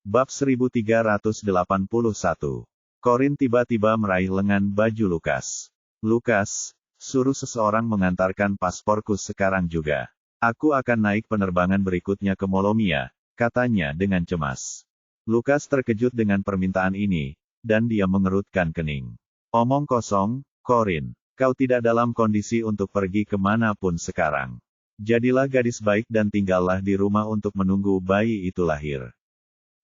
Bab 1381. Corin tiba-tiba meraih lengan baju Lukas. Lukas, suruh seseorang mengantarkan pasporku sekarang juga. Aku akan naik penerbangan berikutnya ke Molomia, katanya dengan cemas. Lukas terkejut dengan permintaan ini, dan dia mengerutkan kening. Omong kosong, Corin. Kau tidak dalam kondisi untuk pergi kemanapun sekarang. Jadilah gadis baik dan tinggallah di rumah untuk menunggu bayi itu lahir.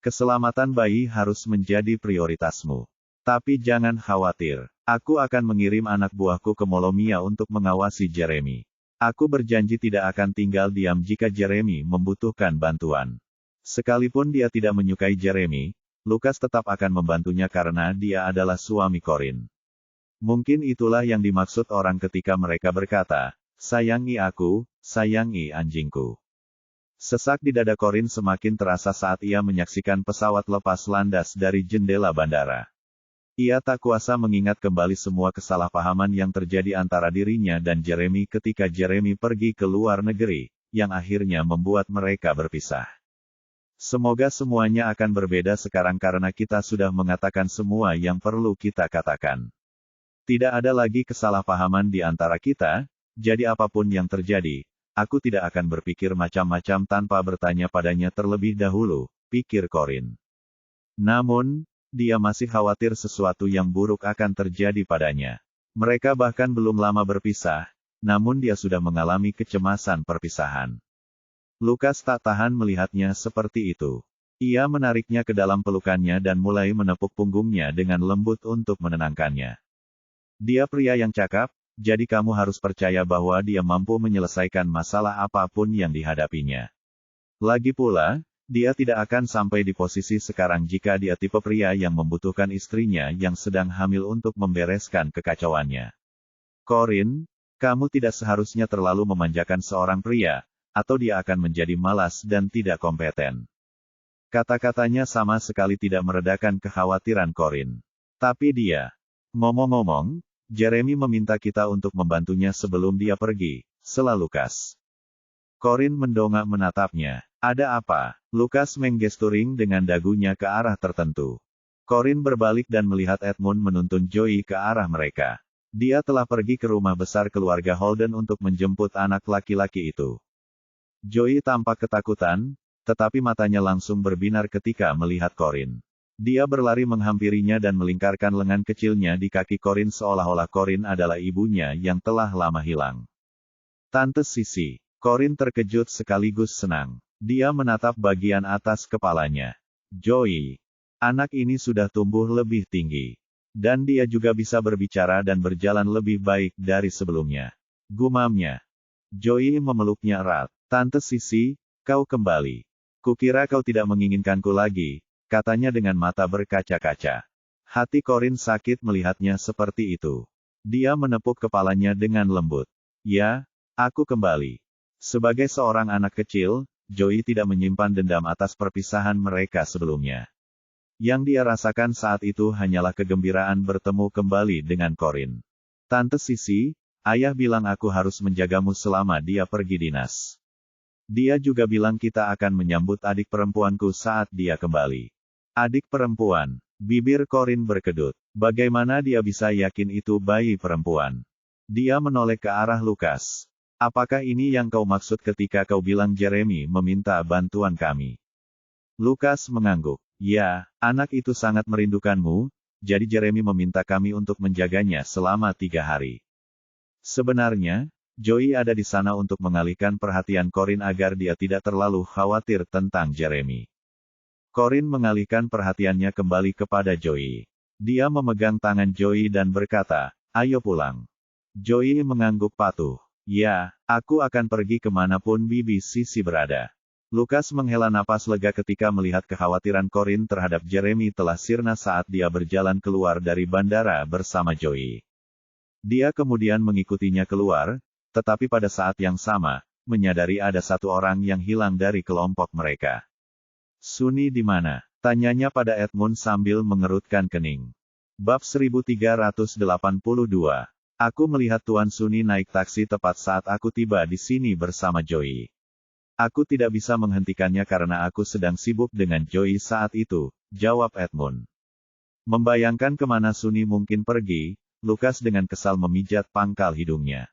Keselamatan bayi harus menjadi prioritasmu. Tapi jangan khawatir, aku akan mengirim anak buahku ke Molomia untuk mengawasi Jeremy. Aku berjanji tidak akan tinggal diam jika Jeremy membutuhkan bantuan. Sekalipun dia tidak menyukai Jeremy, Lukas tetap akan membantunya karena dia adalah suami Corin. Mungkin itulah yang dimaksud orang ketika mereka berkata, "Sayangi aku, sayangi anjingku." Sesak di dada Corin semakin terasa saat ia menyaksikan pesawat lepas landas dari jendela bandara. Ia tak kuasa mengingat kembali semua kesalahpahaman yang terjadi antara dirinya dan Jeremy ketika Jeremy pergi ke luar negeri, yang akhirnya membuat mereka berpisah. Semoga semuanya akan berbeda sekarang karena kita sudah mengatakan semua yang perlu kita katakan. Tidak ada lagi kesalahpahaman di antara kita, jadi apapun yang terjadi, aku tidak akan berpikir macam-macam tanpa bertanya padanya terlebih dahulu, pikir Corin. Namun, dia masih khawatir sesuatu yang buruk akan terjadi padanya. Mereka bahkan belum lama berpisah, namun dia sudah mengalami kecemasan perpisahan. Lukas tak tahan melihatnya seperti itu. Ia menariknya ke dalam pelukannya dan mulai menepuk punggungnya dengan lembut untuk menenangkannya. Dia pria yang cakap, jadi kamu harus percaya bahwa dia mampu menyelesaikan masalah apapun yang dihadapinya. Lagi pula, dia tidak akan sampai di posisi sekarang jika dia tipe pria yang membutuhkan istrinya yang sedang hamil untuk membereskan kekacauannya. Corin, kamu tidak seharusnya terlalu memanjakan seorang pria, atau dia akan menjadi malas dan tidak kompeten. Kata-katanya sama sekali tidak meredakan kekhawatiran Corin. Tapi dia, ngomong-ngomong, Jeremy meminta kita untuk membantunya sebelum dia pergi, sela Lukas. Corin mendongak menatapnya. Ada apa? Lukas menggesturing dengan dagunya ke arah tertentu. Corin berbalik dan melihat Edmund menuntun Joey ke arah mereka. Dia telah pergi ke rumah besar keluarga Holden untuk menjemput anak laki-laki itu. Joey tampak ketakutan, tetapi matanya langsung berbinar ketika melihat Corin. Dia berlari menghampirinya dan melingkarkan lengan kecilnya di kaki Corin seolah-olah Corin adalah ibunya yang telah lama hilang. Tante Sisi. Corin terkejut sekaligus senang. Dia menatap bagian atas kepalanya. Joey. Anak ini sudah tumbuh lebih tinggi. Dan dia juga bisa berbicara dan berjalan lebih baik dari sebelumnya. Gumamnya. Joey memeluknya erat. Tante Sisi, kau kembali. Kukira kau tidak menginginkanku lagi, katanya dengan mata berkaca-kaca. Hati Corin sakit melihatnya seperti itu. Dia menepuk kepalanya dengan lembut. Ya, aku kembali. Sebagai seorang anak kecil, Joey tidak menyimpan dendam atas perpisahan mereka sebelumnya. Yang dia rasakan saat itu hanyalah kegembiraan bertemu kembali dengan Corin. Tante Sisi, ayah bilang aku harus menjagamu selama dia pergi dinas. Dia juga bilang kita akan menyambut adik perempuanku saat dia kembali. Adik perempuan. Bibir Corin berkedut. Bagaimana dia bisa yakin itu bayi perempuan? Dia menoleh ke arah Lukas. Apakah ini yang kau maksud ketika kau bilang Jeremy meminta bantuan kami? Lukas mengangguk. Ya, anak itu sangat merindukanmu, jadi Jeremy meminta kami untuk menjaganya selama 3 hari. Sebenarnya, Joey ada di sana untuk mengalihkan perhatian Corin agar dia tidak terlalu khawatir tentang Jeremy. Corin mengalihkan perhatiannya kembali kepada Joey. Dia memegang tangan Joey dan berkata, ayo pulang. Joey mengangguk patuh. Ya, aku akan pergi kemanapun Bibi Sisi berada. Lukas menghela napas lega ketika melihat kekhawatiran Corin terhadap Jeremy telah sirna saat dia berjalan keluar dari bandara bersama Joey. Dia kemudian mengikutinya keluar, tetapi pada saat yang sama, menyadari ada satu orang yang hilang dari kelompok mereka. Sunny di mana? Tanyanya pada Edmund sambil mengerutkan kening. Bab 1382. Aku melihat Tuan Sunny naik taksi tepat saat aku tiba di sini bersama Joey. Aku tidak bisa menghentikannya karena aku sedang sibuk dengan Joey saat itu, jawab Edmund. Membayangkan kemana Sunny mungkin pergi, Lukas dengan kesal memijat pangkal hidungnya.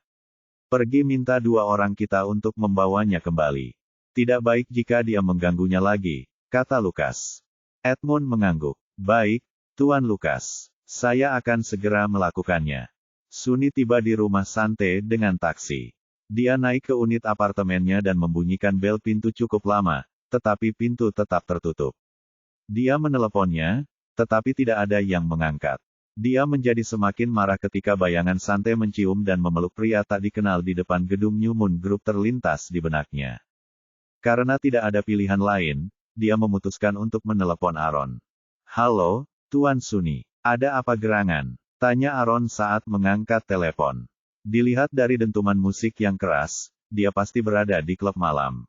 Pergi minta dua orang kita untuk membawanya kembali. Tidak baik jika dia mengganggunya lagi, kata Lukas. Edmund mengangguk. Baik, Tuan Lukas. Saya akan segera melakukannya. Sunny tiba di rumah Sante dengan taksi. Dia naik ke unit apartemennya dan membunyikan bel pintu cukup lama, tetapi pintu tetap tertutup. Dia meneleponnya, tetapi tidak ada yang mengangkat. Dia menjadi semakin marah ketika bayangan Sante mencium dan memeluk pria tak dikenal di depan gedung New Moon Group terlintas di benaknya. Karena tidak ada pilihan lain, dia memutuskan untuk menelepon Aaron. Halo, Tuan Sunny. Ada apa gerangan? Tanya Aaron saat mengangkat telepon. Dilihat dari dentuman musik yang keras, dia pasti berada di klub malam.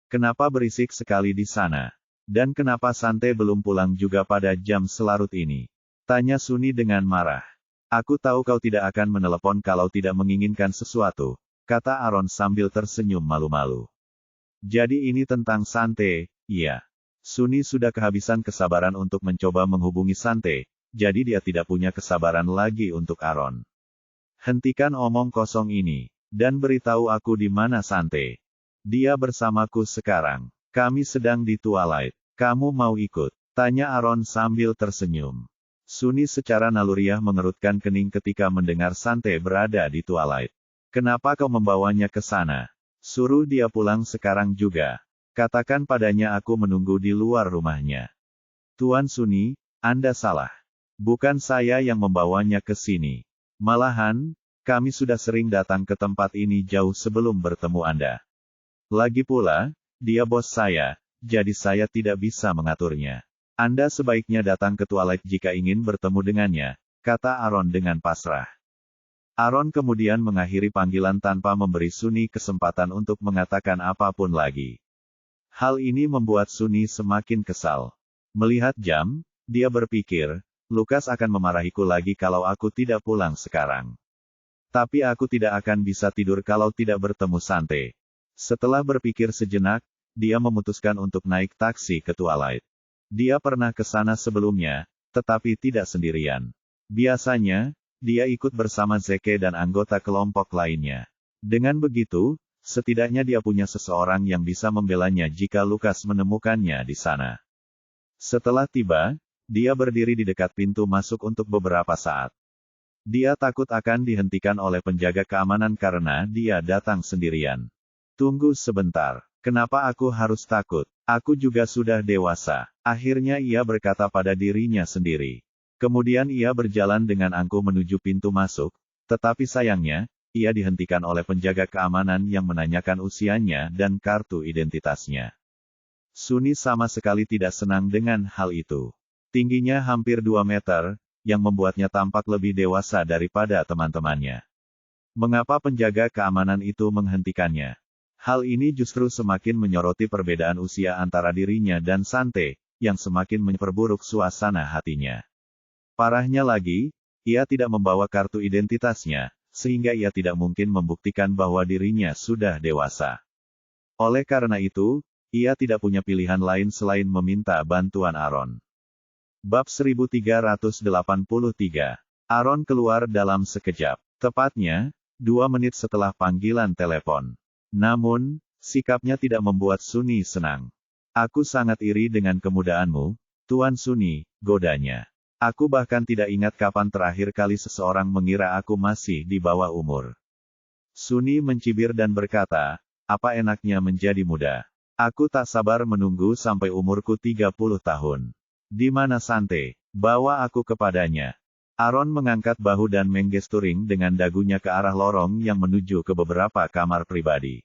Kenapa berisik sekali di sana? Dan kenapa Sante belum pulang juga pada jam selarut ini? Tanya Sunny dengan marah. Aku tahu kau tidak akan menelepon kalau tidak menginginkan sesuatu, kata Aaron sambil tersenyum malu-malu. Jadi ini tentang Sante, iya. Sunny sudah kehabisan kesabaran untuk mencoba menghubungi Sante, jadi dia tidak punya kesabaran lagi untuk Aaron. Hentikan omong kosong ini, dan beritahu aku di mana Sante. Dia bersamaku sekarang. Kami sedang di Twilight. Kamu mau ikut? Tanya Aaron sambil tersenyum. Sunny secara naluriah mengerutkan kening ketika mendengar Sante berada di Twilight. Kenapa kau membawanya ke sana? Suruh dia pulang sekarang juga. Katakan padanya aku menunggu di luar rumahnya. Tuan Sunny, Anda salah. Bukan saya yang membawanya ke sini. Malahan, kami sudah sering datang ke tempat ini jauh sebelum bertemu Anda. Lagi pula, dia bos saya, jadi saya tidak bisa mengaturnya. Anda sebaiknya datang ke Twilight jika ingin bertemu dengannya, kata Aaron dengan pasrah. Aaron kemudian mengakhiri panggilan tanpa memberi Sunny kesempatan untuk mengatakan apapun lagi. Hal ini membuat Sunny semakin kesal. Melihat jam, dia berpikir, Lukas akan memarahiku lagi kalau aku tidak pulang sekarang. Tapi aku tidak akan bisa tidur kalau tidak bertemu Sante. Setelah berpikir sejenak, dia memutuskan untuk naik taksi ke Twilight. Dia pernah ke sana sebelumnya, tetapi tidak sendirian. Biasanya, dia ikut bersama Zeke dan anggota kelompok lainnya. Dengan begitu, setidaknya dia punya seseorang yang bisa membelanya jika Lukas menemukannya di sana. Setelah tiba, dia berdiri di dekat pintu masuk untuk beberapa saat. Dia takut akan dihentikan oleh penjaga keamanan karena dia datang sendirian. Tunggu sebentar. Kenapa aku harus takut? Aku juga sudah dewasa. Akhirnya ia berkata pada dirinya sendiri. Kemudian ia berjalan dengan angkuh menuju pintu masuk, tetapi sayangnya, ia dihentikan oleh penjaga keamanan yang menanyakan usianya dan kartu identitasnya. Sunny sama sekali tidak senang dengan hal itu. Tingginya hampir 2 meter, yang membuatnya tampak lebih dewasa daripada teman-temannya. Mengapa penjaga keamanan itu menghentikannya? Hal ini justru semakin menyoroti perbedaan usia antara dirinya dan Sante, yang semakin memperburuk suasana hatinya. Parahnya lagi, ia tidak membawa kartu identitasnya, sehingga ia tidak mungkin membuktikan bahwa dirinya sudah dewasa. Oleh karena itu, ia tidak punya pilihan lain selain meminta bantuan Aaron. Bab 1383. Aaron keluar dalam sekejap. Tepatnya, 2 menit setelah panggilan telepon. Namun, sikapnya tidak membuat Sunny senang. Aku sangat iri dengan kemudaanmu, Tuan Sunny, godanya. Aku bahkan tidak ingat kapan terakhir kali seseorang mengira aku masih di bawah umur. Sunny mencibir dan berkata, apa enaknya menjadi muda. Aku tak sabar menunggu sampai umurku 30 tahun. Di mana Sante? Bawa aku kepadanya. Aaron mengangkat bahu dan menggesturing dengan dagunya ke arah lorong yang menuju ke beberapa kamar pribadi.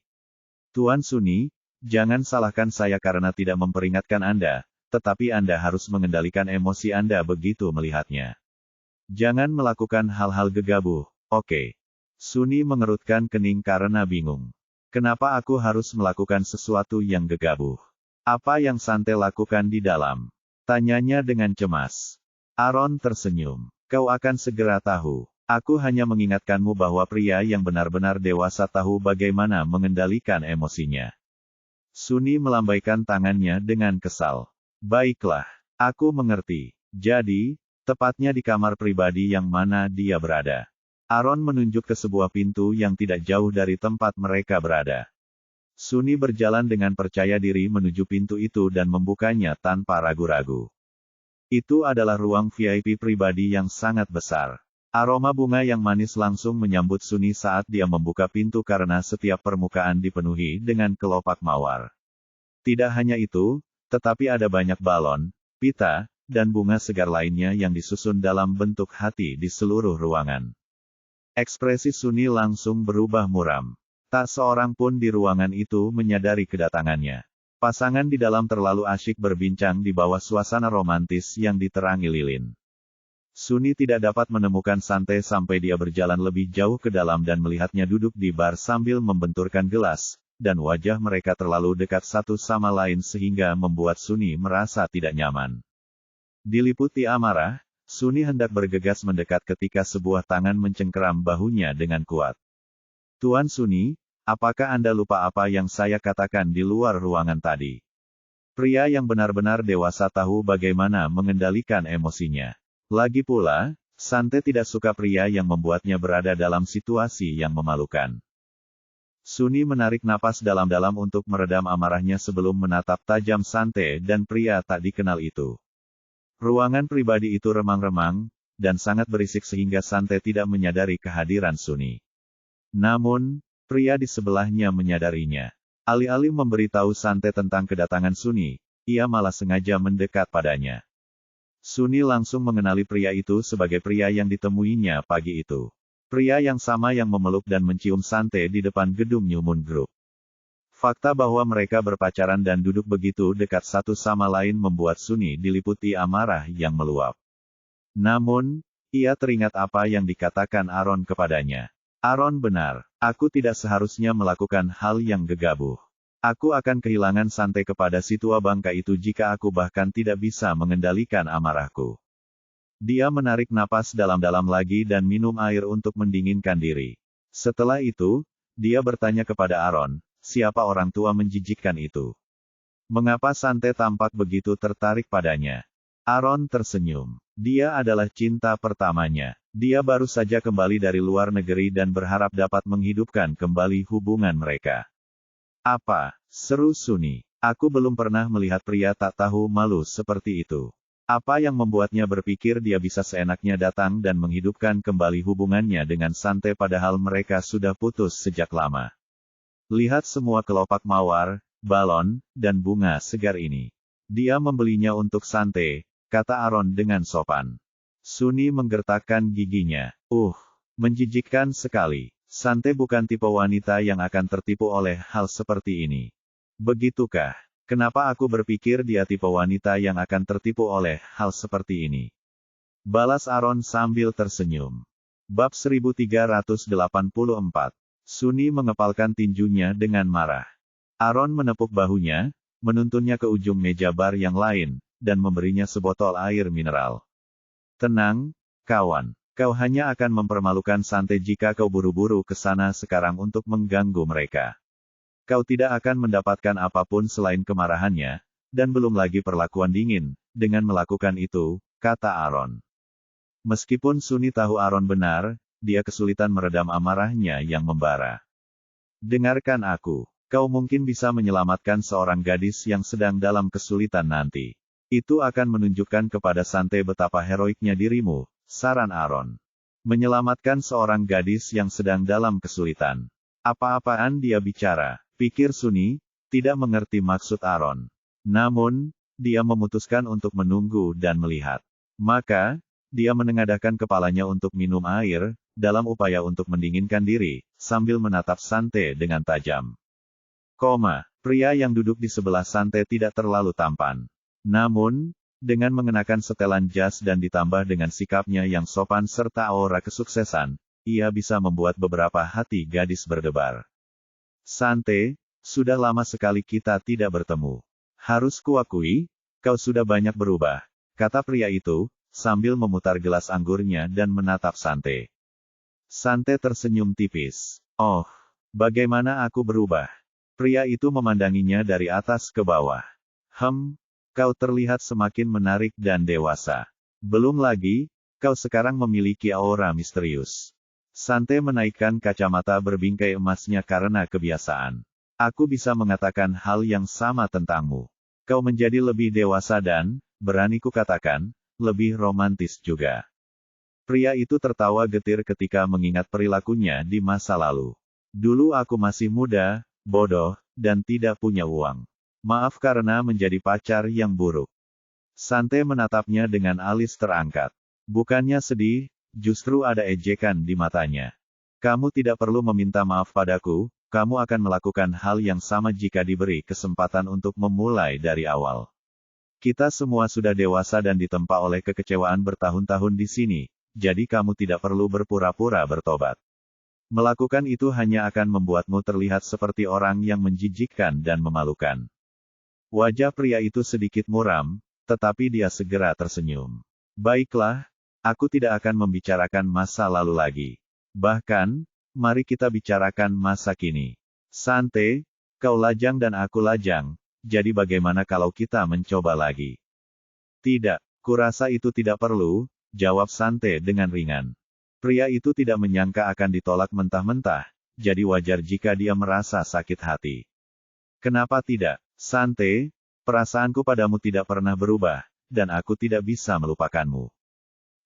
Tuan Sunny, jangan salahkan saya karena tidak memperingatkan Anda, tetapi Anda harus mengendalikan emosi Anda begitu melihatnya. Jangan melakukan hal-hal gegabah, oke? Sunny mengerutkan kening karena bingung. Kenapa aku harus melakukan sesuatu yang gegabah? Apa yang Sante lakukan di dalam? Tanyanya dengan cemas. Aaron tersenyum. Kau akan segera tahu. Aku hanya mengingatkanmu bahwa pria yang benar-benar dewasa tahu bagaimana mengendalikan emosinya. Suni melambaikan tangannya dengan kesal. Baiklah, aku mengerti. Jadi, tepatnya di kamar pribadi yang mana dia berada. Aaron menunjuk ke sebuah pintu yang tidak jauh dari tempat mereka berada. Suni berjalan dengan percaya diri menuju pintu itu dan membukanya tanpa ragu-ragu. Itu adalah ruang VIP pribadi yang sangat besar. Aroma bunga yang manis langsung menyambut Suni saat dia membuka pintu karena setiap permukaan dipenuhi dengan kelopak mawar. Tidak hanya itu, tetapi ada banyak balon, pita, dan bunga segar lainnya yang disusun dalam bentuk hati di seluruh ruangan. Ekspresi Suni langsung berubah muram. Tak seorang pun di ruangan itu menyadari kedatangannya. Pasangan di dalam terlalu asyik berbincang di bawah suasana romantis yang diterangi lilin. Suni tidak dapat menemukan Sante sampai dia berjalan lebih jauh ke dalam dan melihatnya duduk di bar sambil membenturkan gelas, dan wajah mereka terlalu dekat satu sama lain sehingga membuat Suni merasa tidak nyaman. Diliputi amarah, Suni hendak bergegas mendekat ketika sebuah tangan mencengkeram bahunya dengan kuat. Tuan Suni, apakah Anda lupa apa yang saya katakan di luar ruangan tadi? Pria yang benar-benar dewasa tahu bagaimana mengendalikan emosinya. Lagi pula, Sante tidak suka pria yang membuatnya berada dalam situasi yang memalukan. Suni menarik napas dalam-dalam untuk meredam amarahnya sebelum menatap tajam Sante dan pria tak dikenal itu. Ruangan pribadi itu remang-remang, dan sangat berisik sehingga Sante tidak menyadari kehadiran Suni. Namun, pria di sebelahnya menyadarinya. Alih-alih memberitahu Sante tentang kedatangan Suni, ia malah sengaja mendekat padanya. Suni langsung mengenali pria itu sebagai pria yang ditemuinya pagi itu. Pria yang sama yang memeluk dan mencium Sante di depan gedung New Moon Group. Fakta bahwa mereka berpacaran dan duduk begitu dekat satu sama lain membuat Suni diliputi amarah yang meluap. Namun, ia teringat apa yang dikatakan Aaron kepadanya. Aaron benar, aku tidak seharusnya melakukan hal yang gegabah. Aku akan kehilangan Sante kepada si tua bangka itu jika aku bahkan tidak bisa mengendalikan amarahku. Dia menarik napas dalam-dalam lagi dan minum air untuk mendinginkan diri. Setelah itu, dia bertanya kepada Aaron, siapa orang tua menjijikkan itu? Mengapa Sante tampak begitu tertarik padanya? Aaron tersenyum. Dia adalah cinta pertamanya. Dia baru saja kembali dari luar negeri dan berharap dapat menghidupkan kembali hubungan mereka. Apa? Seru Suni. Aku belum pernah melihat pria tak tahu malu seperti itu. Apa yang membuatnya berpikir dia bisa seenaknya datang dan menghidupkan kembali hubungannya dengan Sante padahal mereka sudah putus sejak lama. Lihat semua kelopak mawar, balon, dan bunga segar ini. Dia membelinya untuk Sante, kata Aaron dengan sopan. Suni menggertakkan giginya. Menjijikkan sekali. Sante bukan tipe wanita yang akan tertipu oleh hal seperti ini. Begitukah? Kenapa aku berpikir dia tipe wanita yang akan tertipu oleh hal seperti ini? Balas Aaron sambil tersenyum. Bab 1384. Suni mengepalkan tinjunya dengan marah. Aaron menepuk bahunya, menuntunnya ke ujung meja bar yang lain, dan memberinya sebotol air mineral. Tenang, kawan. Kau hanya akan mempermalukan Sante jika kau buru-buru ke sana sekarang untuk mengganggu mereka. Kau tidak akan mendapatkan apapun selain kemarahannya, dan belum lagi perlakuan dingin, dengan melakukan itu, kata Aaron. Meskipun Suni tahu Aaron benar, dia kesulitan meredam amarahnya yang membara. Dengarkan aku, kau mungkin bisa menyelamatkan seorang gadis yang sedang dalam kesulitan nanti. Itu akan menunjukkan kepada Sante betapa heroiknya dirimu. Saran Aaron. Menyelamatkan seorang gadis yang sedang dalam kesulitan. Apa-apaan dia bicara, pikir Suni, tidak mengerti maksud Aaron. Namun, dia memutuskan untuk menunggu dan melihat. Maka, dia menengadahkan kepalanya untuk minum air, dalam upaya untuk mendinginkan diri, sambil menatap Sante dengan tajam. Pria yang duduk di sebelah Sante tidak terlalu tampan. Namun, dengan mengenakan setelan jas dan ditambah dengan sikapnya yang sopan serta aura kesuksesan, ia bisa membuat beberapa hati gadis berdebar. Sante, sudah lama sekali kita tidak bertemu. Harus kuakui, kau sudah banyak berubah, kata pria itu, sambil memutar gelas anggurnya dan menatap Sante. Sante tersenyum tipis. Bagaimana aku berubah? Pria itu memandanginya dari atas ke bawah. Kau terlihat semakin menarik dan dewasa. Belum lagi, kau sekarang memiliki aura misterius. Sante menaikkan kacamata berbingkai emasnya karena kebiasaan. Aku bisa mengatakan hal yang sama tentangmu. Kau menjadi lebih dewasa dan, berani kukatakan, lebih romantis juga. Pria itu tertawa getir ketika mengingat perilakunya di masa lalu. Dulu aku masih muda, bodoh, dan tidak punya uang. Maaf karena menjadi pacar yang buruk. Sante menatapnya dengan alis terangkat. Bukannya sedih, justru ada ejekan di matanya. Kamu tidak perlu meminta maaf padaku, kamu akan melakukan hal yang sama jika diberi kesempatan untuk memulai dari awal. Kita semua sudah dewasa dan ditempa oleh kekecewaan bertahun-tahun di sini, jadi kamu tidak perlu berpura-pura bertobat. Melakukan itu hanya akan membuatmu terlihat seperti orang yang menjijikkan dan memalukan. Wajah pria itu sedikit muram, tetapi dia segera tersenyum. Baiklah, aku tidak akan membicarakan masa lalu lagi. Bahkan, mari kita bicarakan masa kini. Sante, kau lajang dan aku lajang, jadi bagaimana kalau kita mencoba lagi? Tidak, kurasa itu tidak perlu, jawab Sante dengan ringan. Pria itu tidak menyangka akan ditolak mentah-mentah, jadi wajar jika dia merasa sakit hati. Kenapa tidak? Sante, perasaanku padamu tidak pernah berubah, dan aku tidak bisa melupakanmu.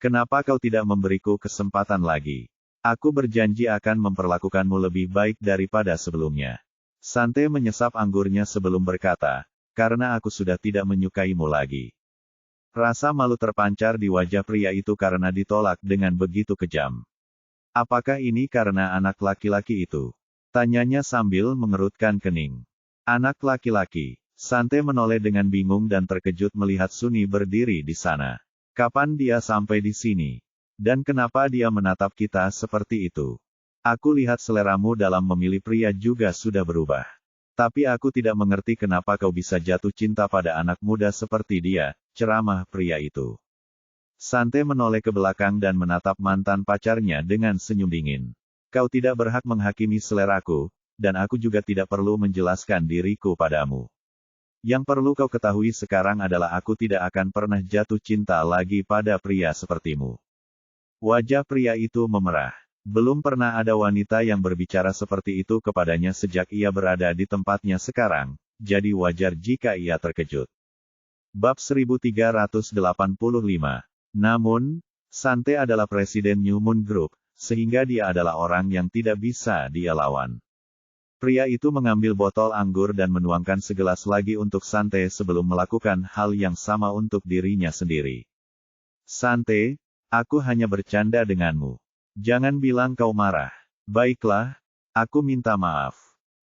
Kenapa kau tidak memberiku kesempatan lagi? Aku berjanji akan memperlakukanmu lebih baik daripada sebelumnya. Sante menyesap anggurnya sebelum berkata, karena aku sudah tidak menyukaimu lagi. Rasa malu terpancar di wajah pria itu karena ditolak dengan begitu kejam. Apakah ini karena anak laki-laki itu? Tanyanya sambil mengerutkan kening. Anak laki-laki. Sante menoleh dengan bingung dan terkejut melihat Suni berdiri di sana. Kapan dia sampai di sini? Dan kenapa dia menatap kita seperti itu? Aku lihat seleramu dalam memilih pria juga sudah berubah. Tapi aku tidak mengerti kenapa kau bisa jatuh cinta pada anak muda seperti dia, ceramah pria itu. Sante menoleh ke belakang dan menatap mantan pacarnya dengan senyum dingin. Kau tidak berhak menghakimi seleraku, dan aku juga tidak perlu menjelaskan diriku padamu. Yang perlu kau ketahui sekarang adalah aku tidak akan pernah jatuh cinta lagi pada pria sepertimu. Wajah pria itu memerah. Belum pernah ada wanita yang berbicara seperti itu kepadanya sejak ia berada di tempatnya sekarang, jadi wajar jika ia terkejut. Bab 1385. Namun, Sante adalah presiden New Moon Group, sehingga dia adalah orang yang tidak bisa dia lawan. Pria itu mengambil botol anggur dan menuangkan segelas lagi untuk Sante sebelum melakukan hal yang sama untuk dirinya sendiri. Sante, aku hanya bercanda denganmu. Jangan bilang kau marah. Baiklah, aku minta maaf.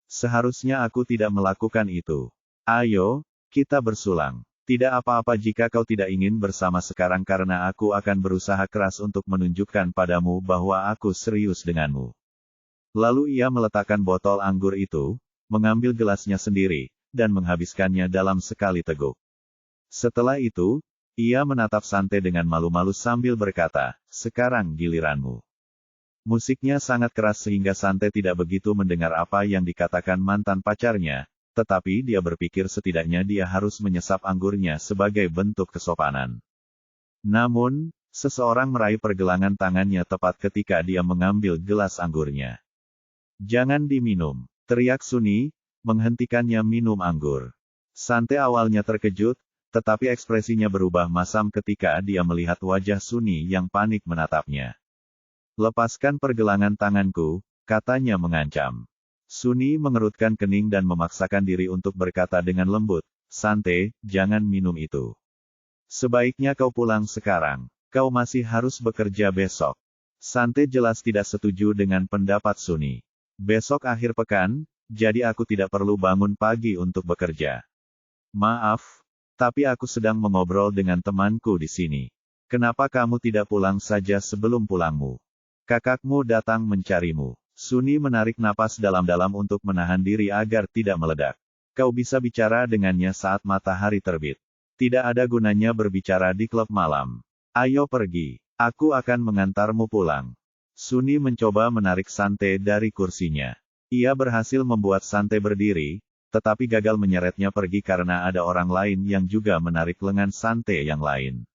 Seharusnya aku tidak melakukan itu. Ayo, kita bersulang. Tidak apa-apa jika kau tidak ingin bersama sekarang karena aku akan berusaha keras untuk menunjukkan padamu bahwa aku serius denganmu. Lalu ia meletakkan botol anggur itu, mengambil gelasnya sendiri, dan menghabiskannya dalam sekali teguk. Setelah itu, ia menatap Sante dengan malu-malu sambil berkata, sekarang giliranmu. Musiknya sangat keras sehingga Sante tidak begitu mendengar apa yang dikatakan mantan pacarnya, tetapi dia berpikir setidaknya dia harus menyesap anggurnya sebagai bentuk kesopanan. Namun, seseorang meraih pergelangan tangannya tepat ketika dia mengambil gelas anggurnya. Jangan diminum, teriak Suni, menghentikannya minum anggur. Sante awalnya terkejut, tetapi ekspresinya berubah masam ketika dia melihat wajah Suni yang panik menatapnya. Lepaskan pergelangan tanganku, katanya mengancam. Suni mengerutkan kening dan memaksakan diri untuk berkata dengan lembut, Sante, jangan minum itu. Sebaiknya kau pulang sekarang, kau masih harus bekerja besok. Sante jelas tidak setuju dengan pendapat Suni. Besok akhir pekan, jadi aku tidak perlu bangun pagi untuk bekerja. Maaf, tapi aku sedang mengobrol dengan temanku di sini. Kenapa kamu tidak pulang saja sebelum pulangmu? Kakakmu datang mencarimu. Suni menarik napas dalam-dalam untuk menahan diri agar tidak meledak. Kau bisa bicara dengannya saat matahari terbit. Tidak ada gunanya berbicara di klub malam. Ayo pergi, aku akan mengantarmu pulang. Suni mencoba menarik Sante dari kursinya. Ia berhasil membuat Sante berdiri, tetapi gagal menyeretnya pergi karena ada orang lain yang juga menarik lengan Sante yang lain.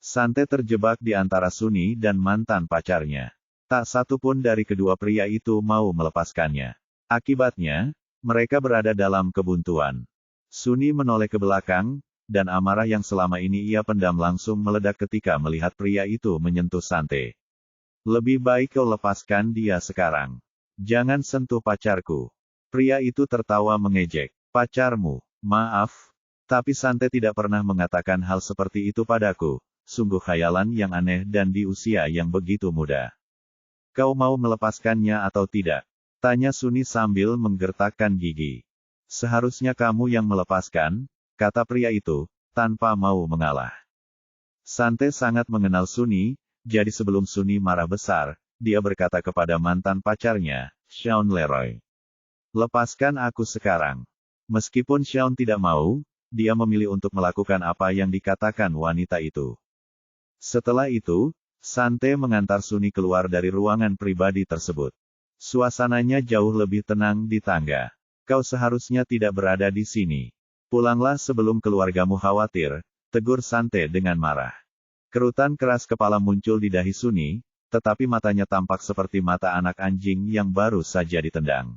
Sante terjebak di antara Suni dan mantan pacarnya. Tak satu pun dari kedua pria itu mau melepaskannya. Akibatnya, mereka berada dalam kebuntuan. Suni menoleh ke belakang, dan amarah yang selama ini ia pendam langsung meledak ketika melihat pria itu menyentuh Sante. Lebih baik kau lepaskan dia sekarang. Jangan sentuh pacarku. Pria itu tertawa mengejek. Pacarmu, maaf, tapi Sante tidak pernah mengatakan hal seperti itu padaku. Sungguh khayalan yang aneh dan di usia yang begitu muda. Kau mau melepaskannya atau tidak? Tanya Suni sambil menggertakkan gigi. Seharusnya kamu yang melepaskan, kata pria itu, tanpa mau mengalah. Sante sangat mengenal Suni, jadi sebelum Suni marah besar, dia berkata kepada mantan pacarnya, Sean Leroy. Lepaskan aku sekarang. Meskipun Sean tidak mau, dia memilih untuk melakukan apa yang dikatakan wanita itu. Setelah itu, Sante mengantar Suni keluar dari ruangan pribadi tersebut. Suasananya jauh lebih tenang di tangga. Kau seharusnya tidak berada di sini. Pulanglah sebelum keluargamu khawatir, tegur Sante dengan marah. Kerutan keras kepala muncul di dahi Suni, tetapi matanya tampak seperti mata anak anjing yang baru saja ditendang.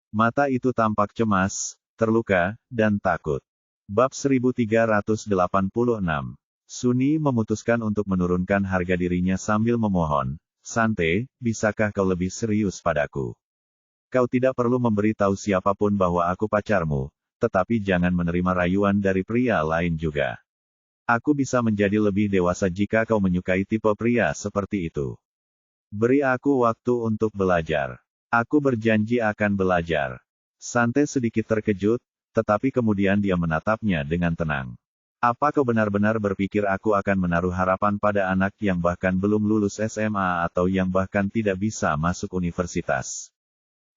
Mata itu tampak cemas, terluka, dan takut. Bab 1386. Suni memutuskan untuk menurunkan harga dirinya sambil memohon, Sante, bisakah kau lebih serius padaku? Kau tidak perlu memberi tahu siapapun bahwa aku pacarmu, tetapi jangan menerima rayuan dari pria lain juga. Aku bisa menjadi lebih dewasa jika kau menyukai tipe pria seperti itu. Beri aku waktu untuk belajar. Aku berjanji akan belajar. Sante sedikit terkejut, tetapi kemudian dia menatapnya dengan tenang. Apa kau benar-benar berpikir aku akan menaruh harapan pada anak yang bahkan belum lulus SMA atau yang bahkan tidak bisa masuk universitas?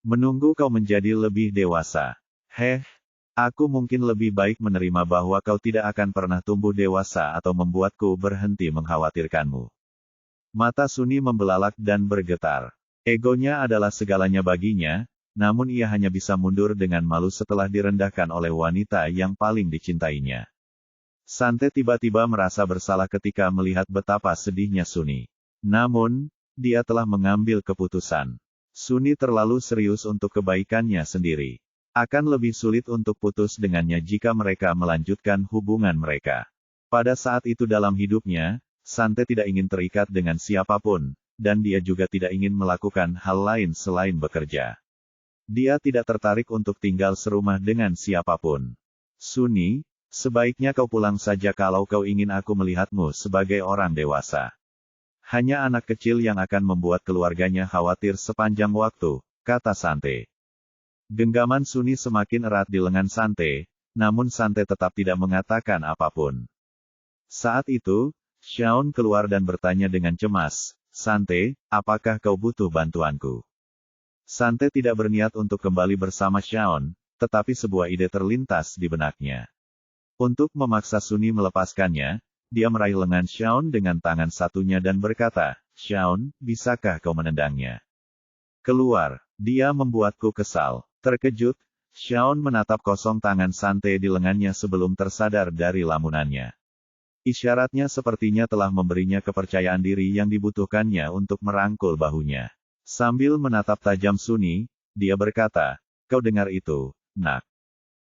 Menunggu kau menjadi lebih dewasa. Aku mungkin lebih baik menerima bahwa kau tidak akan pernah tumbuh dewasa atau membuatku berhenti mengkhawatirkanmu. Mata Suni membelalak dan bergetar. Egonya adalah segalanya baginya, namun ia hanya bisa mundur dengan malu setelah direndahkan oleh wanita yang paling dicintainya. Sante tiba-tiba merasa bersalah ketika melihat betapa sedihnya Suni. Namun, dia telah mengambil keputusan. Suni terlalu serius untuk kebaikannya sendiri. Akan lebih sulit untuk putus dengannya jika mereka melanjutkan hubungan mereka. Pada saat itu dalam hidupnya, Sante tidak ingin terikat dengan siapapun, dan dia juga tidak ingin melakukan hal lain selain bekerja. Dia tidak tertarik untuk tinggal serumah dengan siapapun. Suni, sebaiknya kau pulang saja kalau kau ingin aku melihatmu sebagai orang dewasa. Hanya anak kecil yang akan membuat keluarganya khawatir sepanjang waktu, kata Sante. Genggaman Suni semakin erat di lengan Sante, namun Sante tetap tidak mengatakan apapun. Saat itu, Sean keluar dan bertanya dengan cemas, Sante, apakah kau butuh bantuanku? Sante tidak berniat untuk kembali bersama Sean, tetapi sebuah ide terlintas di benaknya. Untuk memaksa Suni melepaskannya, dia meraih lengan Sean dengan tangan satunya dan berkata, Sean, bisakah kau menendangnya? Keluar, dia membuatku kesal. Terkejut, Sean menatap kosong tangan Sante di lengannya sebelum tersadar dari lamunannya. Isyaratnya sepertinya telah memberinya kepercayaan diri yang dibutuhkannya untuk merangkul bahunya. Sambil menatap tajam Suni, dia berkata, kau dengar itu, nak.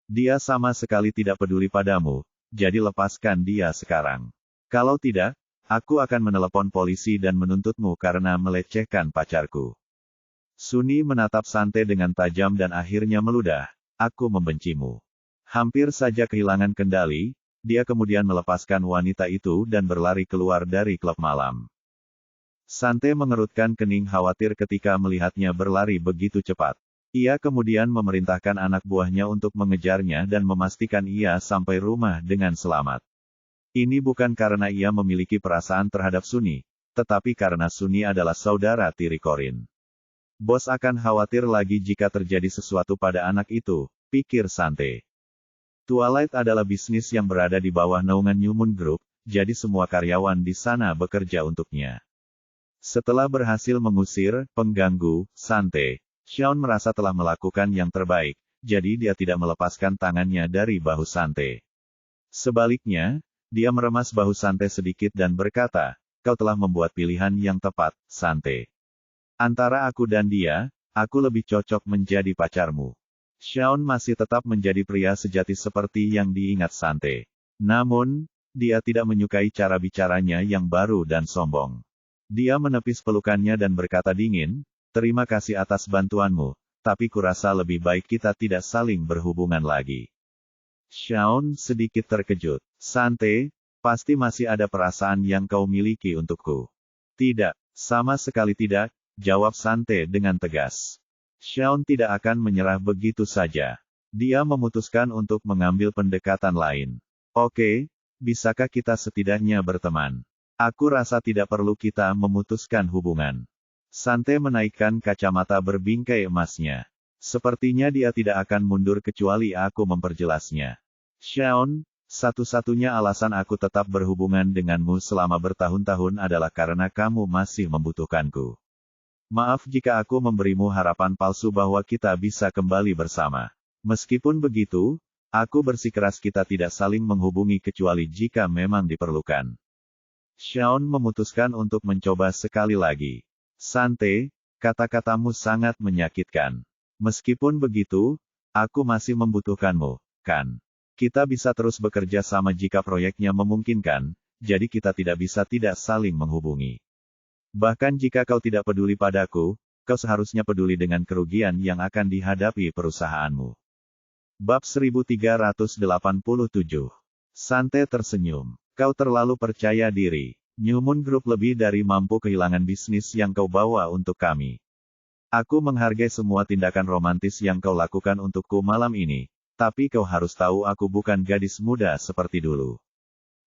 Dia sama sekali tidak peduli padamu, jadi lepaskan dia sekarang. Kalau tidak, aku akan menelepon polisi dan menuntutmu karena melecehkan pacarku. Suni menatap Sante dengan tajam dan akhirnya meludah, aku membencimu. Hampir saja kehilangan kendali, dia kemudian melepaskan wanita itu dan berlari keluar dari klub malam. Sante mengerutkan kening khawatir ketika melihatnya berlari begitu cepat. Ia kemudian memerintahkan anak buahnya untuk mengejarnya dan memastikan ia sampai rumah dengan selamat. Ini bukan karena ia memiliki perasaan terhadap Suni, tetapi karena Suni adalah saudara tiri Corin. Bos akan khawatir lagi jika terjadi sesuatu pada anak itu, pikir Sante. Twilight adalah bisnis yang berada di bawah naungan New Moon Group, jadi semua karyawan di sana bekerja untuknya. Setelah berhasil mengusir pengganggu Sante, Sean merasa telah melakukan yang terbaik, jadi dia tidak melepaskan tangannya dari bahu Sante. Sebaliknya, dia meremas bahu Sante sedikit dan berkata, kau telah membuat pilihan yang tepat, Sante. Antara aku dan dia, aku lebih cocok menjadi pacarmu. Xiaon masih tetap menjadi pria sejati seperti yang diingat Sante. Namun, dia tidak menyukai cara bicaranya yang baru dan sombong. Dia menepis pelukannya dan berkata dingin, terima kasih atas bantuanmu, tapi kurasa lebih baik kita tidak saling berhubungan lagi. Xiaon sedikit terkejut. Sante, pasti masih ada perasaan yang kau miliki untukku. Tidak, sama sekali tidak, jawab Sante dengan tegas. Xiaon tidak akan menyerah begitu saja. Dia memutuskan untuk mengambil pendekatan lain. Oke, bisakah kita setidaknya berteman? Aku rasa tidak perlu kita memutuskan hubungan. Sante menaikkan kacamata berbingkai emasnya. Sepertinya dia tidak akan mundur kecuali aku memperjelasnya. Xiaon, satu-satunya alasan aku tetap berhubungan denganmu selama bertahun-tahun adalah karena kamu masih membutuhkanku. Maaf jika aku memberimu harapan palsu bahwa kita bisa kembali bersama. Meskipun begitu, aku bersikeras kita tidak saling menghubungi kecuali jika memang diperlukan. Xiaon memutuskan untuk mencoba sekali lagi. Sante, kata-katamu sangat menyakitkan. Meskipun begitu, aku masih membutuhkanmu, kan? Kita bisa terus bekerja sama jika proyeknya memungkinkan, jadi kita tidak bisa tidak saling menghubungi. Bahkan jika kau tidak peduli padaku, kau seharusnya peduli dengan kerugian yang akan dihadapi perusahaanmu. Bab 1387. Sante tersenyum. Kau terlalu percaya diri. New Moon Group lebih dari mampu kehilangan bisnis yang kau bawa untuk kami. Aku menghargai semua tindakan romantis yang kau lakukan untukku malam ini. Tapi kau harus tahu aku bukan gadis muda seperti dulu.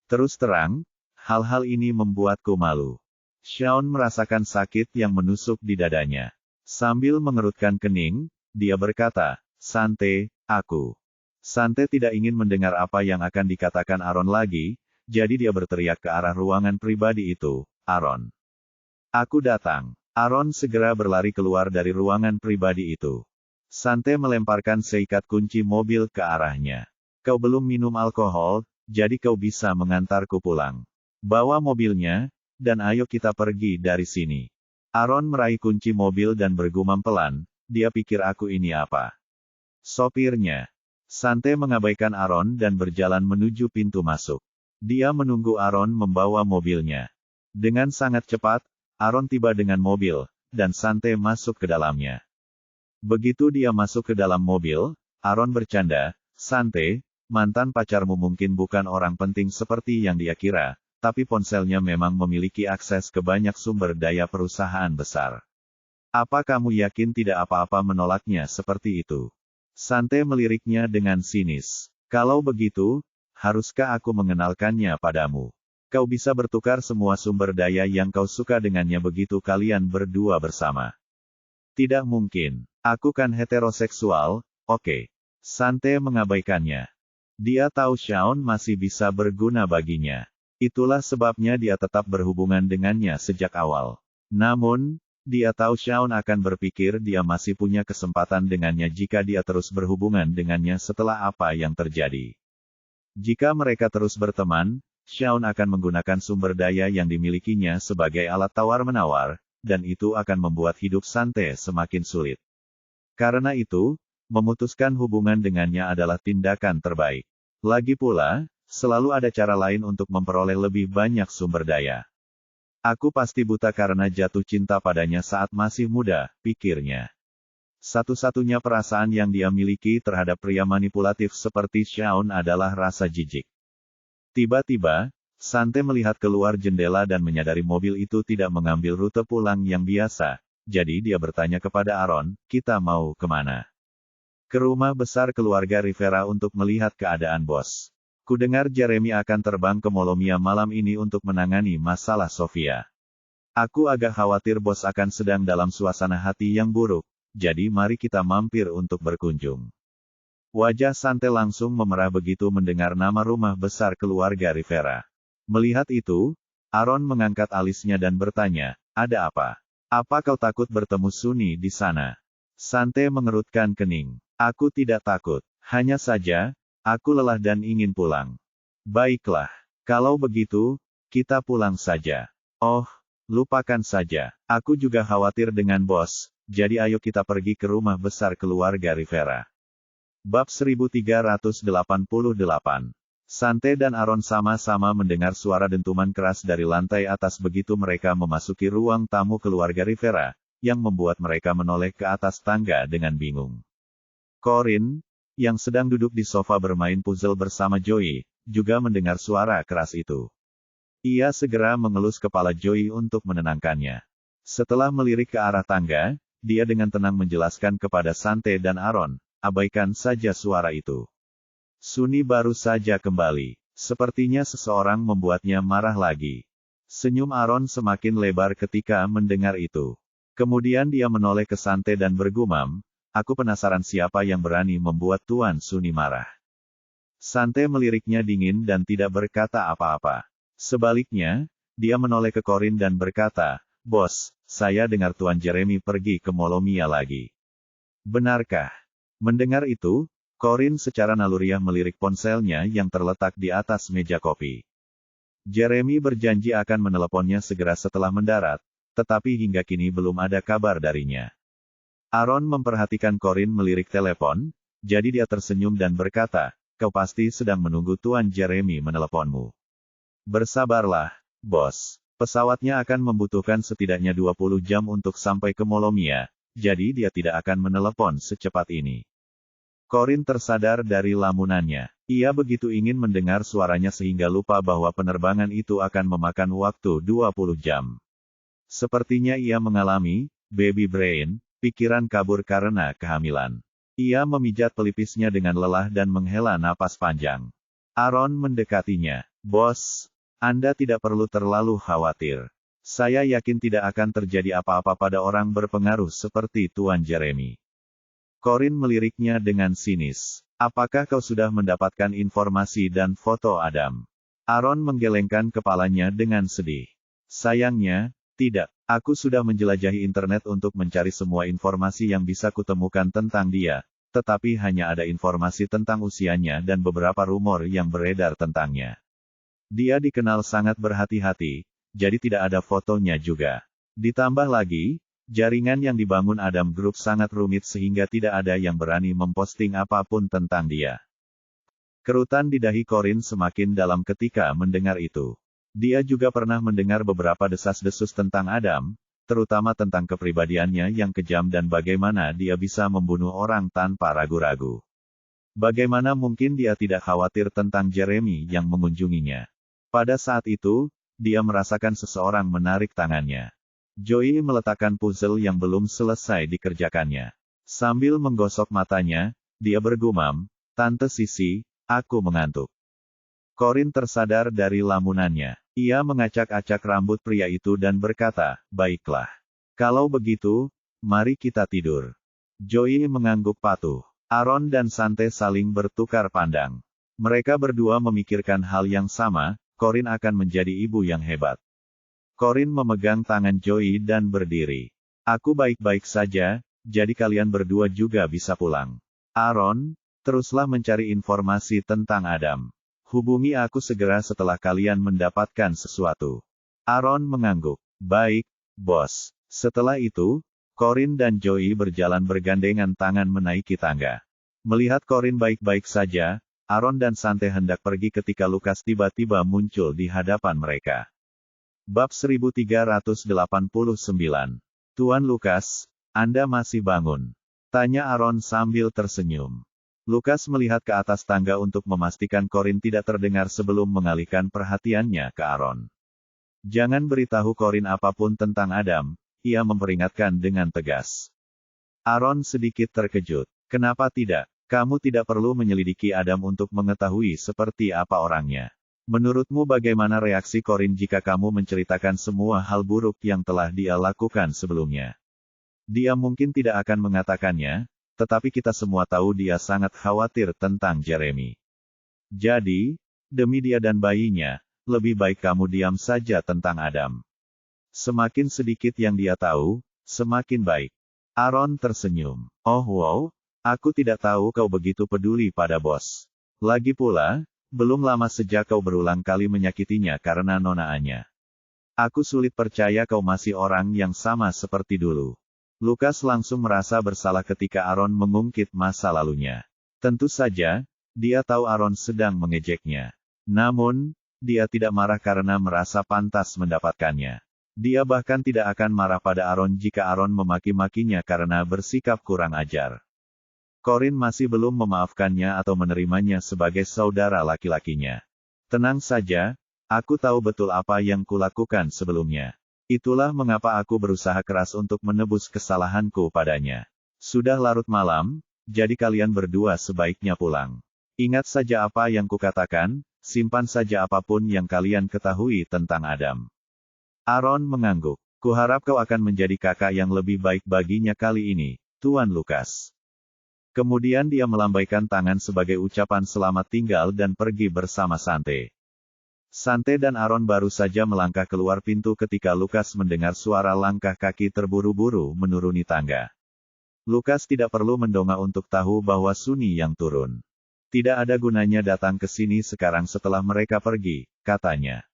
Terus terang, hal-hal ini membuatku malu. Xiaon merasakan sakit yang menusuk di dadanya. Sambil mengerutkan kening, dia berkata, Sante, aku. Sante tidak ingin mendengar apa yang akan dikatakan Aaron lagi, jadi dia berteriak ke arah ruangan pribadi itu, Aaron. Aku datang. Aaron segera berlari keluar dari ruangan pribadi itu. Sante melemparkan seikat kunci mobil ke arahnya. Kau belum minum alkohol, jadi kau bisa mengantarku pulang. Bawa mobilnya, dan ayo kita pergi dari sini. Aaron meraih kunci mobil dan bergumam pelan, dia pikir aku ini apa? Sopirnya. Sante mengabaikan Aaron dan berjalan menuju pintu masuk. Dia menunggu Aaron membawa mobilnya. Dengan sangat cepat, Aaron tiba dengan mobil, dan Sante masuk ke dalamnya. Begitu dia masuk ke dalam mobil, Aaron bercanda, Sante, mantan pacarmu mungkin bukan orang penting seperti yang dia kira, tapi ponselnya memang memiliki akses ke banyak sumber daya perusahaan besar. Apa kamu yakin tidak apa-apa menolaknya seperti itu? Sante meliriknya dengan sinis. Kalau begitu, haruskah aku mengenalkannya padamu? Kau bisa bertukar semua sumber daya yang kau suka dengannya begitu kalian berdua bersama. Tidak mungkin. Aku kan heteroseksual, oke. Sante mengabaikannya. Dia tahu Xiaon masih bisa berguna baginya. Itulah sebabnya dia tetap berhubungan dengannya sejak awal. Namun, dia tahu Xiaon akan berpikir dia masih punya kesempatan dengannya jika dia terus berhubungan dengannya setelah apa yang terjadi. Jika mereka terus berteman, Xiaon akan menggunakan sumber daya yang dimilikinya sebagai alat tawar-menawar, dan itu akan membuat hidup Sante semakin sulit. Karena itu, memutuskan hubungan dengannya adalah tindakan terbaik. Lagi pula, selalu ada cara lain untuk memperoleh lebih banyak sumber daya. Aku pasti buta karena jatuh cinta padanya saat masih muda, pikirnya. Satu-satunya perasaan yang dia miliki terhadap pria manipulatif seperti Xiaon adalah rasa jijik. Tiba-tiba, Sante melihat keluar jendela dan menyadari mobil itu tidak mengambil rute pulang yang biasa. Jadi dia bertanya kepada Aaron, kita mau kemana? Ke rumah besar keluarga Rivera untuk melihat keadaan bos. Kudengar Jeremy akan terbang ke Molomia malam ini untuk menangani masalah Sofia. Aku agak khawatir bos akan sedang dalam suasana hati yang buruk, jadi mari kita mampir untuk berkunjung. Wajah Sante langsung memerah begitu mendengar nama rumah besar keluarga Rivera. Melihat itu, Aaron mengangkat alisnya dan bertanya, ada apa? Apa kau takut bertemu Sunny di sana? Sante mengerutkan kening. Aku tidak takut. Hanya saja, aku lelah dan ingin pulang. Baiklah. Kalau begitu, kita pulang saja. Oh, lupakan saja. Aku juga khawatir dengan bos, jadi ayo kita pergi ke rumah besar keluarga Rivera. Bab 1388. Sante dan Aaron sama-sama mendengar suara dentuman keras dari lantai atas begitu mereka memasuki ruang tamu keluarga Rivera, yang membuat mereka menoleh ke atas tangga dengan bingung. Corinne, yang sedang duduk di sofa bermain puzzle bersama Joey, juga mendengar suara keras itu. Ia segera mengelus kepala Joey untuk menenangkannya. Setelah melirik ke arah tangga, dia dengan tenang menjelaskan kepada Sante dan Aaron, abaikan saja suara itu. Sunny baru saja kembali. Sepertinya seseorang membuatnya marah lagi. Senyum Aaron semakin lebar ketika mendengar itu. Kemudian dia menoleh ke Sante dan bergumam, aku penasaran siapa yang berani membuat Tuan Sunny marah. Sante meliriknya dingin dan tidak berkata apa-apa. Sebaliknya, dia menoleh ke Corinne dan berkata, Bos, saya dengar Tuan Jeremy pergi ke Molomia lagi. Benarkah? Mendengar itu, Corinne secara naluriah melirik ponselnya yang terletak di atas meja kopi. Jeremy berjanji akan meneleponnya segera setelah mendarat, tetapi hingga kini belum ada kabar darinya. Aaron memperhatikan Corinne melirik telepon, jadi dia tersenyum dan berkata, kau pasti sedang menunggu Tuan Jeremy meneleponmu. Bersabarlah, bos. Pesawatnya akan membutuhkan setidaknya 20 jam untuk sampai ke Molomia, jadi dia tidak akan menelepon secepat ini. Corinne tersadar dari lamunannya. Ia begitu ingin mendengar suaranya sehingga lupa bahwa penerbangan itu akan memakan waktu 20 jam. Sepertinya ia mengalami, baby brain, pikiran kabur karena kehamilan. Ia memijat pelipisnya dengan lelah dan menghela napas panjang. Aaron mendekatinya. Bos, Anda tidak perlu terlalu khawatir. Saya yakin tidak akan terjadi apa-apa pada orang berpengaruh seperti Tuan Jeremy. Corinne meliriknya dengan sinis. Apakah kau sudah mendapatkan informasi dan foto Adam? Aaron menggelengkan kepalanya dengan sedih. Sayangnya, tidak. Aku sudah menjelajahi internet untuk mencari semua informasi yang bisa kutemukan tentang dia, tetapi hanya ada informasi tentang usianya dan beberapa rumor yang beredar tentangnya. Dia dikenal sangat berhati-hati, jadi tidak ada fotonya juga. Ditambah lagi, jaringan yang dibangun Adam Group sangat rumit sehingga tidak ada yang berani memposting apapun tentang dia. Kerutan di dahi Corinne semakin dalam ketika mendengar itu. Dia juga pernah mendengar beberapa desas-desus tentang Adam, terutama tentang kepribadiannya yang kejam dan bagaimana dia bisa membunuh orang tanpa ragu-ragu. Bagaimana mungkin dia tidak khawatir tentang Jeremy yang mengunjunginya. Pada saat itu, dia merasakan seseorang menarik tangannya. Joey meletakkan puzzle yang belum selesai dikerjakannya. Sambil menggosok matanya, dia bergumam, Tante Sisi, aku mengantuk. Corinne tersadar dari lamunannya. Ia mengacak-acak rambut pria itu dan berkata, baiklah. Kalau begitu, mari kita tidur. Joey mengangguk patuh. Aaron dan Sante saling bertukar pandang. Mereka berdua memikirkan hal yang sama, Corinne akan menjadi ibu yang hebat. Corinne memegang tangan Joey dan berdiri. Aku baik-baik saja, jadi kalian berdua juga bisa pulang. Aaron, teruslah mencari informasi tentang Adam. Hubungi aku segera setelah kalian mendapatkan sesuatu. Aaron mengangguk. Baik, bos. Setelah itu, Corinne dan Joey berjalan bergandengan tangan menaiki tangga. Melihat Corinne baik-baik saja, Aaron dan Sante hendak pergi ketika Lukas tiba-tiba muncul di hadapan mereka. Bab 1389. Tuan Lukas, Anda masih bangun? Tanya Aaron sambil tersenyum. Lukas melihat ke atas tangga untuk memastikan Corinne tidak terdengar sebelum mengalihkan perhatiannya ke Aaron. Jangan beritahu Corinne apapun tentang Adam, ia memperingatkan dengan tegas. Aaron sedikit terkejut. Kenapa tidak? Kamu tidak perlu menyelidiki Adam untuk mengetahui seperti apa orangnya. Menurutmu bagaimana reaksi Corinne jika kamu menceritakan semua hal buruk yang telah dia lakukan sebelumnya? Dia mungkin tidak akan mengatakannya, tetapi kita semua tahu dia sangat khawatir tentang Jeremy. Jadi, demi dia dan bayinya, lebih baik kamu diam saja tentang Adam. Semakin sedikit yang dia tahu, semakin baik. Aaron tersenyum. Oh wow, Aku tidak tahu kau begitu peduli pada bos. Lagi pula, belum lama sejak kau berulang kali menyakitinya karena nonaannya. Aku sulit percaya kau masih orang yang sama seperti dulu. Lukas langsung merasa bersalah ketika Aaron mengungkit masa lalunya. Tentu saja, dia tahu Aaron sedang mengejeknya. Namun, dia tidak marah karena merasa pantas mendapatkannya. Dia bahkan tidak akan marah pada Aaron jika Aaron memaki-makinya karena bersikap kurang ajar. Corinne masih belum memaafkannya atau menerimanya sebagai saudara laki-lakinya. Tenang saja, aku tahu betul apa yang kulakukan sebelumnya. Itulah mengapa aku berusaha keras untuk menebus kesalahanku padanya. Sudah larut malam, jadi kalian berdua sebaiknya pulang. Ingat saja apa yang kukatakan, simpan saja apapun yang kalian ketahui tentang Adam. Aaron mengangguk. Kuharap kau akan menjadi kakak yang lebih baik baginya kali ini, Tuan Lukas. Kemudian dia melambaikan tangan sebagai ucapan selamat tinggal dan pergi bersama Sante. Sante dan Aaron baru saja melangkah keluar pintu ketika Lukas mendengar suara langkah kaki terburu-buru menuruni tangga. Lukas tidak perlu mendongak untuk tahu bahwa Sunny yang turun. Tidak ada gunanya datang ke sini sekarang setelah mereka pergi, katanya.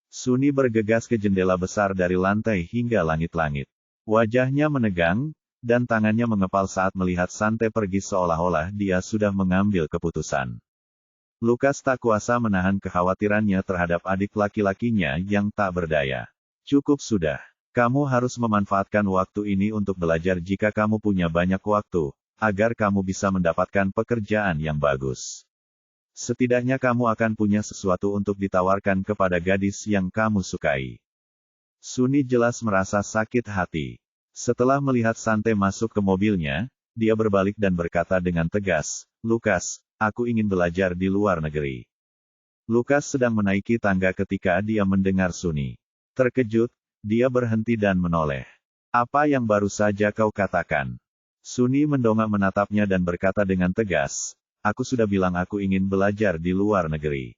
Sunny bergegas ke jendela besar dari lantai hingga langit-langit. Wajahnya menegang, dan tangannya mengepal saat melihat Sante pergi seolah-olah dia sudah mengambil keputusan. Lukas tak kuasa menahan kekhawatirannya terhadap adik laki-lakinya yang tak berdaya. Cukup sudah. Kamu harus memanfaatkan waktu ini untuk belajar jika kamu punya banyak waktu, agar kamu bisa mendapatkan pekerjaan yang bagus. Setidaknya kamu akan punya sesuatu untuk ditawarkan kepada gadis yang kamu sukai. Sunny jelas merasa sakit hati. Setelah melihat Sante masuk ke mobilnya, dia berbalik dan berkata dengan tegas, Lukas, aku ingin belajar di luar negeri. Lukas sedang menaiki tangga ketika dia mendengar Sunny. Terkejut, dia berhenti dan menoleh. Apa yang baru saja kau katakan? Sunny mendongak menatapnya dan berkata dengan tegas, aku sudah bilang aku ingin belajar di luar negeri.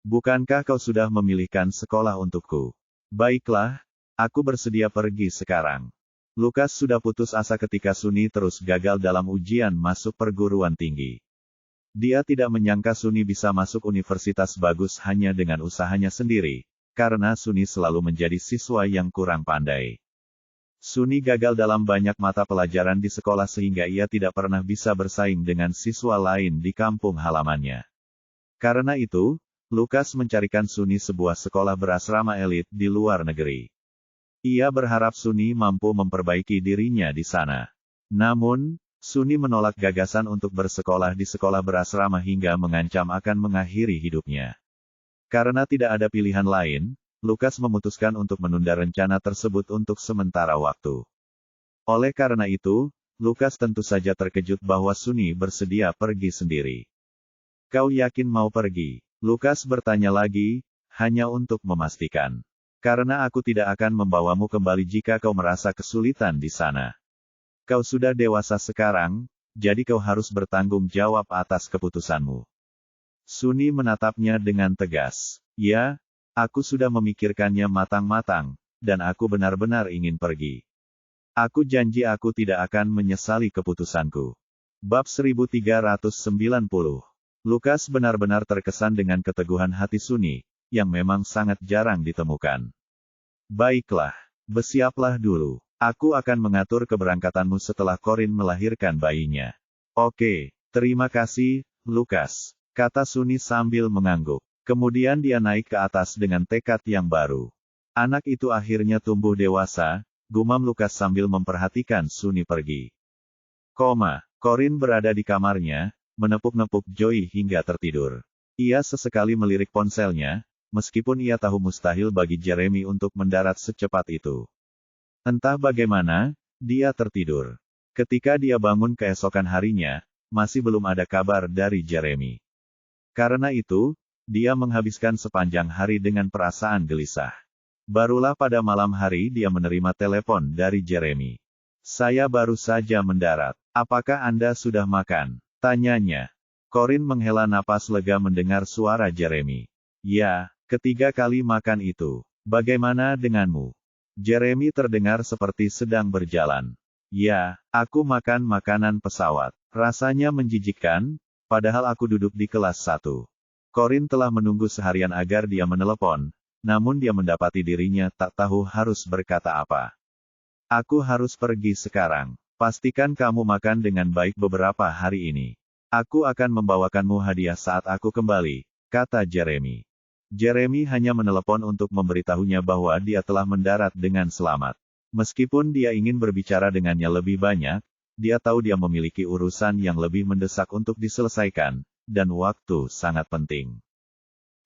Bukankah kau sudah memilihkan sekolah untukku? Baiklah, aku bersedia pergi sekarang. Lukas sudah putus asa ketika Sunny terus gagal dalam ujian masuk perguruan tinggi. Dia tidak menyangka Sunny bisa masuk universitas bagus hanya dengan usahanya sendiri, karena Sunny selalu menjadi siswa yang kurang pandai. Sunny gagal dalam banyak mata pelajaran di sekolah sehingga ia tidak pernah bisa bersaing dengan siswa lain di kampung halamannya. Karena itu, Lukas mencarikan Sunny sebuah sekolah berasrama elit di luar negeri. Ia berharap Sunny mampu memperbaiki dirinya di sana. Namun, Sunny menolak gagasan untuk bersekolah di sekolah berasrama hingga mengancam akan mengakhiri hidupnya. Karena tidak ada pilihan lain, Lukas memutuskan untuk menunda rencana tersebut untuk sementara waktu. Oleh karena itu, Lukas tentu saja terkejut bahwa Sunny bersedia pergi sendiri. Kau yakin mau pergi? Lukas bertanya lagi, hanya untuk memastikan. Karena aku tidak akan membawamu kembali jika kau merasa kesulitan di sana. Kau sudah dewasa sekarang, jadi kau harus bertanggung jawab atas keputusanmu. Sunny menatapnya dengan tegas. Ya, aku sudah memikirkannya matang-matang, dan aku benar-benar ingin pergi. Aku janji aku tidak akan menyesali keputusanku. Bab 1390. Lukas benar-benar terkesan dengan keteguhan hati Sunny, yang memang sangat jarang ditemukan. Baiklah, bersiaplah dulu. Aku akan mengatur keberangkatanmu setelah Corinne melahirkan bayinya. Oke, terima kasih, Lukas, kata Sunny sambil mengangguk. Kemudian dia naik ke atas dengan tekad yang baru. Anak itu akhirnya tumbuh dewasa, gumam Lukas sambil memperhatikan Sunny pergi. Corinne berada di kamarnya, menepuk-nepuk Joey hingga tertidur. Ia sesekali melirik ponselnya, meskipun ia tahu mustahil bagi Jeremy untuk mendarat secepat itu. Entah bagaimana, dia tertidur. Ketika dia bangun keesokan harinya, masih belum ada kabar dari Jeremy. Karena itu, dia menghabiskan sepanjang hari dengan perasaan gelisah. Barulah pada malam hari dia menerima telepon dari Jeremy. Saya baru saja mendarat. Apakah Anda sudah makan? Tanyanya. Corinne menghela napas lega mendengar suara Jeremy. Ya, ketiga kali makan itu. Bagaimana denganmu? Jeremy terdengar seperti sedang berjalan. Ya, aku makan makanan pesawat. Rasanya menjijikkan, padahal aku duduk di kelas 1. Corin telah menunggu seharian agar dia menelepon, namun dia mendapati dirinya tak tahu harus berkata apa. Aku harus pergi sekarang. Pastikan kamu makan dengan baik beberapa hari ini. Aku akan membawakanmu hadiah saat aku kembali, kata Jeremy. Jeremy hanya menelepon untuk memberitahunya bahwa dia telah mendarat dengan selamat. Meskipun dia ingin berbicara dengannya lebih banyak, dia tahu dia memiliki urusan yang lebih mendesak untuk diselesaikan, dan waktu sangat penting.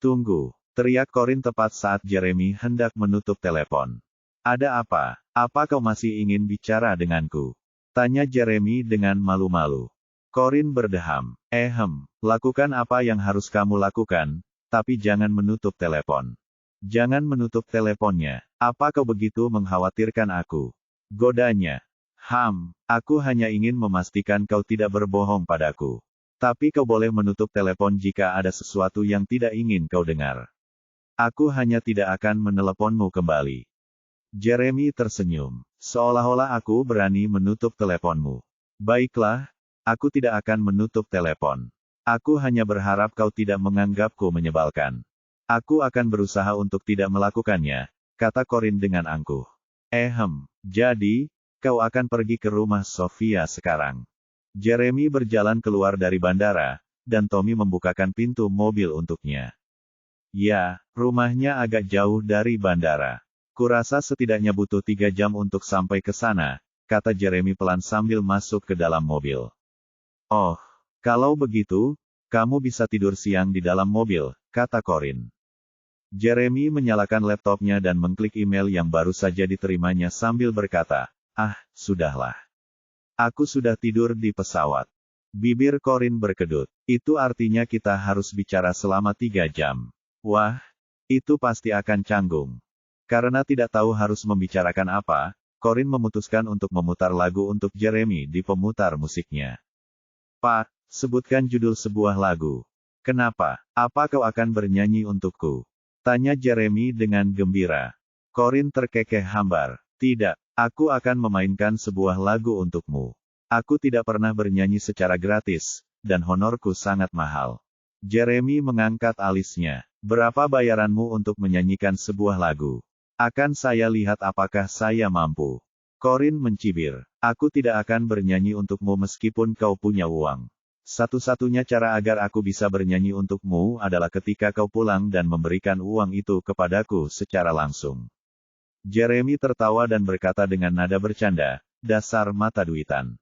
Tunggu, teriak Corin tepat saat Jeremy hendak menutup telepon. Ada apa? Apa kau masih ingin bicara denganku? Tanya Jeremy dengan malu-malu. Corin berdeham. Lakukan apa yang harus kamu lakukan, tapi jangan menutup telepon. Jangan menutup teleponnya. Apa kau begitu mengkhawatirkan aku? Godanya. Aku hanya ingin memastikan kau tidak berbohong padaku. Tapi kau boleh menutup telepon jika ada sesuatu yang tidak ingin kau dengar. Aku hanya tidak akan meneleponmu kembali. Jeremy tersenyum. Seolah-olah aku berani menutup teleponmu. Baiklah, aku tidak akan menutup telepon. Aku hanya berharap kau tidak menganggapku menyebalkan. Aku akan berusaha untuk tidak melakukannya, kata Corin dengan angkuh. Jadi, kau akan pergi ke rumah Sofia sekarang. Jeremy berjalan keluar dari bandara, dan Tommy membukakan pintu mobil untuknya. Ya, rumahnya agak jauh dari bandara. Kurasa setidaknya butuh 3 jam untuk sampai ke sana, kata Jeremy pelan sambil masuk ke dalam mobil. Oh, kalau begitu, kamu bisa tidur siang di dalam mobil, kata Corin. Jeremy menyalakan laptopnya dan mengklik email yang baru saja diterimanya sambil berkata, sudahlah. Aku sudah tidur di pesawat. Bibir Corin berkedut. Itu artinya kita harus bicara selama 3 jam. Wah, itu pasti akan canggung. Karena tidak tahu harus membicarakan apa, Corin memutuskan untuk memutar lagu untuk Jeremy di pemutar musiknya. Pak, sebutkan judul sebuah lagu. Kenapa? Apa kau akan bernyanyi untukku? Tanya Jeremy dengan gembira. Corin terkekeh hambar. Tidak, aku akan memainkan sebuah lagu untukmu. Aku tidak pernah bernyanyi secara gratis, dan honorku sangat mahal. Jeremy mengangkat alisnya. Berapa bayaranmu untuk menyanyikan sebuah lagu? Akan saya lihat apakah saya mampu. Corin mencibir. Aku tidak akan bernyanyi untukmu meskipun kau punya uang. Satu-satunya cara agar aku bisa bernyanyi untukmu adalah ketika kau pulang dan memberikan uang itu kepadaku secara langsung. Jeremy tertawa dan berkata dengan nada bercanda, dasar mata duitan.